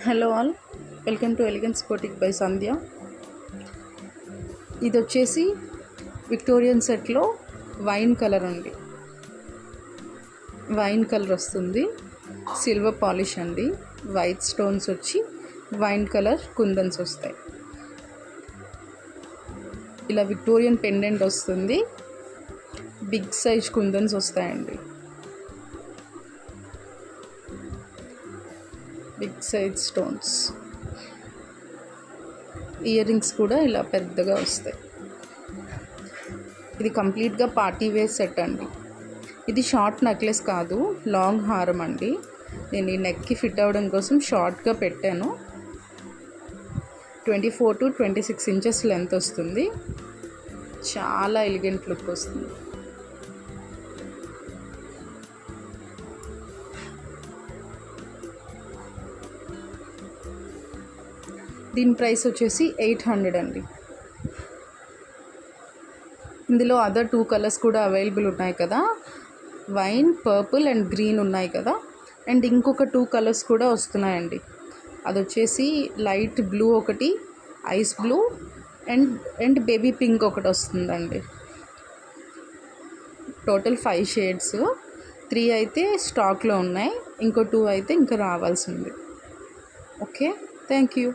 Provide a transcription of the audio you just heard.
Hello all, welcome to elegance boutique by Sandhya. ఇది వచ్చేసి Victorian సెట్లో వైన్ కలర్ అండి. వైన్ కలర్ వస్తుంది, సిల్వర్ పాలిష్ అండి. వైట్ స్టోన్స్ వచ్చి వైన్ కలర్ కుందన్స్ వస్తాయి. ఇలా విక్టోరియన్ పెండెంట్ వస్తుంది, బిగ్ సైజ్ కుందన్స్ వస్తాయండి. Big size stones, ear rings కూడా ఇలా పెద్దగా వస్తాయి. ఇది కంప్లీట్గా పార్టీ వేర్ సెట్ అండి. ఇది షార్ట్ నెక్లెస్ కాదు, లాంగ్ హారం అండి. నేను ఈ నెక్కి ఫిట్ అవ్వడం కోసం షార్ట్గా పెట్టాను. 24 to 26 ఇంచెస్ లెంత్ వస్తుంది. చాలా ఎలిగెంట్ లుక్ వస్తుంది. దీని ప్రైస్ వచ్చేసి 800 అండి. ఇందులో అదర్ 2 కలర్స్ కూడా అవైలబుల్ ఉన్నాయి కదా, వైన్, పర్పుల్ అండ్ గ్రీన్ ఉన్నాయి కదా. అండ్ ఇంకొక 2 కలర్స్ కూడా వస్తున్నాయండి. అది వచ్చేసి లైట్ బ్లూ ఒకటి, ice blue and baby pink ఒకటి వస్తుందండి. Total 5 shades. 3 అయితే స్టాక్లో ఉన్నాయి, ఇంకో 2 అయితే ఇంకా రావాల్సింది. Okay, thank you.